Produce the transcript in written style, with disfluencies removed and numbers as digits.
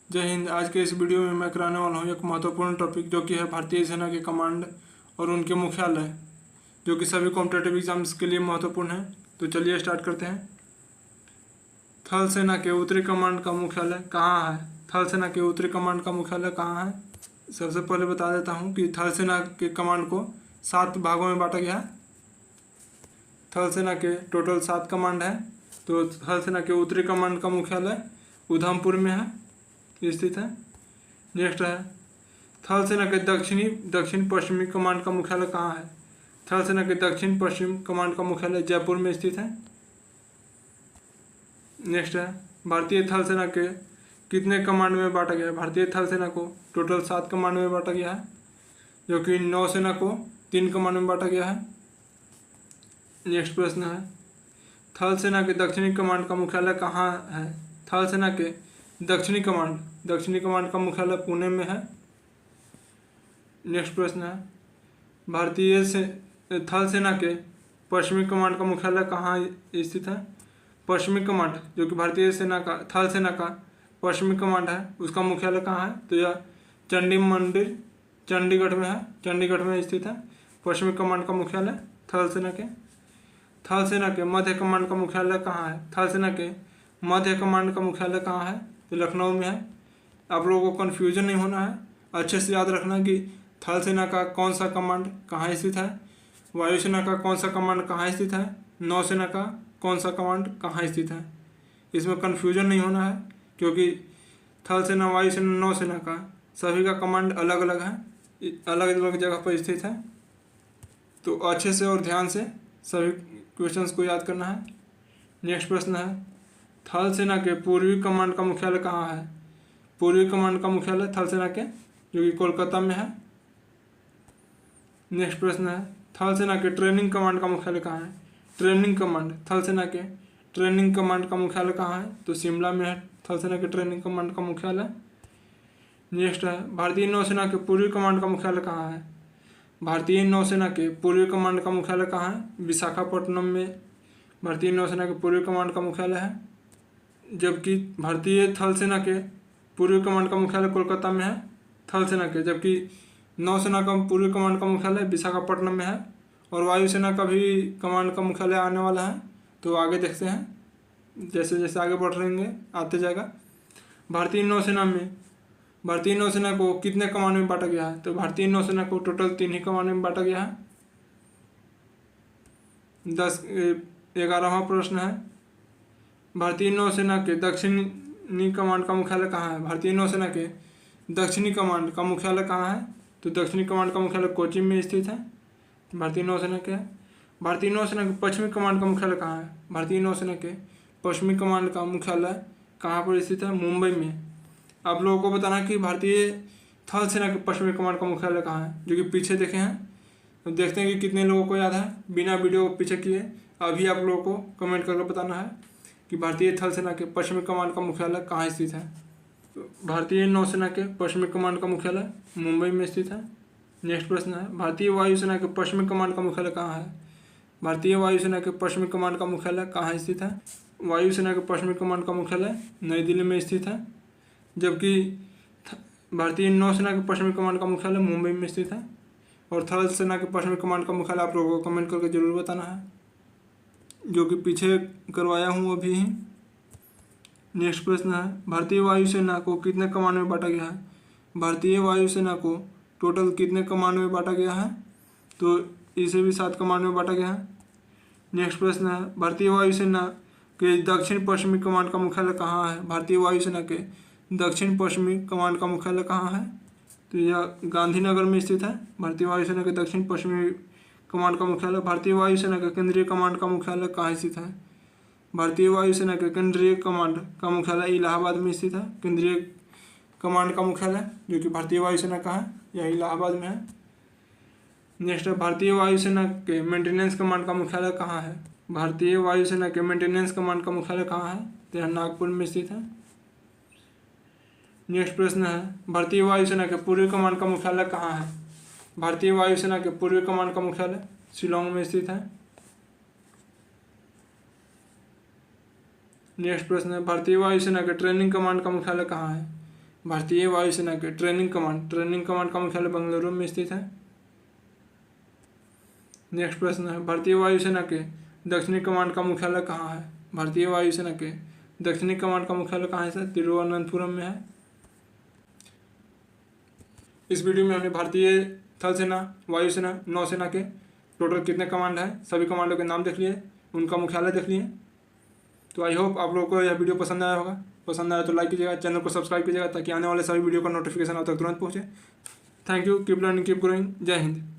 जय हिंद। आज के इस वीडियो में मैं कराने वाला हूँ एक महत्वपूर्ण टॉपिक जो कि है भारतीय सेना के कमांड और उनके मुख्यालय, जो कि सभी कॉम्पिटेटिव एग्जाम्स के लिए महत्वपूर्ण है। तो चलिए स्टार्ट करते हैं। थल सेना के उत्तरी कमांड का मुख्यालय कहाँ है? थल सेना के उत्तरी कमांड का मुख्यालय कहाँ है? सबसे पहले बता देता हूँ कि थल सेना के कमांड को 7 भागों में बांटा गया है। थल सेना के टोटल 7 कमांड है। तो थल सेना के उत्तरी कमांड का मुख्यालय उधमपुर में है, स्थित है। नेक्स्ट है थल सेना के दक्षिण पश्चिमी कमांड का मुख्यालय कहाँ है? थल सेना के दक्षिण पश्चिम कमांड का मुख्यालय जयपुर में स्थित है। नेक्स्ट है भारतीय थल सेना के कितने कमांड में बांटा गया है? भारतीय थल सेना को टोटल 7 कमांड में बांटा गया है, जो कि नौसेना को 3 कमांड में बांटा गया है। नेक्स्ट प्रश्न है थल सेना के दक्षिणी कमांड का मुख्यालय कहाँ है? थल सेना के दक्षिणी कमांड का मुख्यालय पुणे में है। नेक्स्ट प्रश्न है थल सेना के पश्चिमी कमांड का मुख्यालय कहाँ स्थित है? पश्चिमी कमांड जो कि भारतीय सेना का थल सेना का पश्चिमी कमांड है, उसका मुख्यालय कहाँ है? तो यह चंडीगढ़ में है, चंडीगढ़ में स्थित है पश्चिमी कमांड का मुख्यालय थल सेना के। थल सेना के मध्य कमांड का मुख्यालय कहाँ है? थल सेना के मध्य कमांड का मुख्यालय कहाँ है? तो लखनऊ में है। आप लोगों को कन्फ्यूजन नहीं होना है, अच्छे से याद रखना कि थल सेना का कौन सा कमांड कहाँ स्थित है, वायुसेना का कौन सा कमांड कहाँ स्थित है, नौसेना का कौन सा कमांड कहाँ स्थित है। इसमें कन्फ्यूजन नहीं होना है, क्योंकि थल सेना, वायुसेना, नौसेना का सभी का कमांड अलग अलग है, अलग अलग जगह पर स्थित है। तो अच्छे से और ध्यान से सभी क्वेश्चंस को याद करना है। नेक्स्ट प्रश्न है थल सेना के पूर्वी कमांड का मुख्यालय कहाँ है? पूर्वी कमांड का मुख्यालय थल सेना के जो कि कोलकाता में है। नेक्स्ट प्रश्न है थल सेना के ट्रेनिंग कमांड का मुख्यालय कहाँ है? ट्रेनिंग कमांड थल सेना के ट्रेनिंग कमांड का मुख्यालय कहाँ है? तो शिमला में है थल सेना के ट्रेनिंग कमांड का मुख्यालय। नेक्स्ट है भारतीय नौसेना के पूर्वी कमांड का मुख्यालय कहाँ है? भारतीय नौसेना के पूर्वी कमांड का मुख्यालय कहाँ है? विशाखापट्टनम में भारतीय नौसेना के पूर्वी कमांड का मुख्यालय है, जबकि भारतीय थल सेना के पूर्वी कमांड का मुख्यालय कोलकाता में है थल सेना के, जबकि नौसेना का पूर्वी कमांड का मुख्यालय विशाखापट्टनम में है। और वायुसेना का भी कमांड का मुख्यालय आने वाला है, तो आगे देखते हैं, जैसे जैसे आगे बढ़ रहेंगे आते जाएगा। भारतीय नौसेना को कितने कमांड में बांटा गया है? तो भारतीय नौसेना को टोटल 3 ही कमांड में बांटा गया है। 11वां प्रश्न है भारतीय नौसेना के दक्षिणी कमांड का मुख्यालय कहाँ है? भारतीय नौसेना के दक्षिणी कमांड का मुख्यालय कहाँ है? तो दक्षिणी कमांड का मुख्यालय कोच्चि में स्थित है भारतीय नौसेना के। भारतीय नौसेना के पश्चिमी कमांड का मुख्यालय कहाँ है? भारतीय नौसेना के पश्चिमी कमांड का मुख्यालय कहाँ पर स्थित है? मुंबई में। आप लोगों को बताना कि भारतीय थल सेना के पश्चिमी कमांड का मुख्यालय कहाँ है, जो कि पीछे देखे हैं। अब देखते हैं कि कितने लोगों को याद है बिना वीडियो को पीछे किए। अभी आप लोगों को कमेंट करके बताना है कि भारतीय थल सेना के पश्चिमी कमांड का मुख्यालय कहाँ स्थित है। तो भारतीय नौसेना के पश्चिमी कमांड का मुख्यालय मुंबई में स्थित है। नेक्स्ट प्रश्न है भारतीय वायुसेना के पश्चिमी कमांड का मुख्यालय कहाँ है? भारतीय वायुसेना के पश्चिमी कमांड का मुख्यालय कहाँ स्थित है? वायुसेना के पश्चिमी कमांड का मुख्यालय नई दिल्ली में स्थित है, जबकि भारतीय नौसेना के पश्चिमी कमांड का मुख्यालय मुंबई में स्थित है। और थल सेना के पश्चिमी कमांड का मुख्यालय आप लोगों को कमेंट करके जरूर बताना है, जो कि पीछे करवाया हूँ अभी ही। नेक्स्ट प्रश्न है भारतीय वायुसेना को कितने कमांड में बांटा गया है? भारतीय वायुसेना को टोटल कितने कमांड में बांटा गया है? तो इसे भी 7 कमांड में बांटा गया है। नेक्स्ट प्रश्न है भारतीय वायुसेना के दक्षिण पश्चिमी कमांड का मुख्यालय कहाँ है? भारतीय वायुसेना के दक्षिण पश्चिमी कमांड का मुख्यालय कहाँ है? तो यह गांधीनगर में स्थित है भारतीय वायुसेना के दक्षिण पश्चिमी कमांड का मुख्यालय। भारतीय वायुसेना के केंद्रीय कमांड का मुख्यालय कहाँ स्थित है? भारतीय वायुसेना के केंद्रीय कमांड का मुख्यालय इलाहाबाद में स्थित है। केंद्रीय कमांड का मुख्यालय जो कि भारतीय वायुसेना का है, यह इलाहाबाद में है। नेक्स्ट है भारतीय वायुसेना के मेंटेनेंस कमांड का मुख्यालय कहाँ है? भारतीय वायुसेना के मेंटेनेंस कमांड का मुख्यालय कहाँ है? तो यह नागपुर में स्थित है। नेक्स्ट प्रश्न है भारतीय वायुसेना के पूर्वी कमांड का मुख्यालय कहाँ है? भारतीय वायुसेना के पूर्वी कमांड का मुख्यालय शिलोंग में स्थित है। नेक्स्ट प्रश्न है भारतीय वायुसेना के ट्रेनिंग कमांड का मुख्यालय कहाँ है? भारतीय वायुसेना के ट्रेनिंग कमांड का मुख्यालय बेंगलुरु में स्थित है। नेक्स्ट प्रश्न है, भारतीय वायुसेना के दक्षिणी कमांड का मुख्यालय कहाँ है? भारतीय वायुसेना के दक्षिणी कमांड का मुख्यालय कहाँ है सर? तिरुवनंतपुरम में है। इस वीडियो में हमने भारतीय थल सेना, वायुसेना, नौसेना के टोटल कितने कमांड है, सभी कमांडों के नाम देख लिए, उनका मुख्यालय देख लिए। तो आई होप आप लोगों को यह वीडियो पसंद आया होगा। पसंद आया तो लाइक कीजिएगा, चैनल को सब्सक्राइब कीजिएगा ताकि आने वाले सभी वीडियो का नोटिफिकेशन आप तक तुरंत पहुँचे। Thank you, keep learning, keep growing. जय हिंद।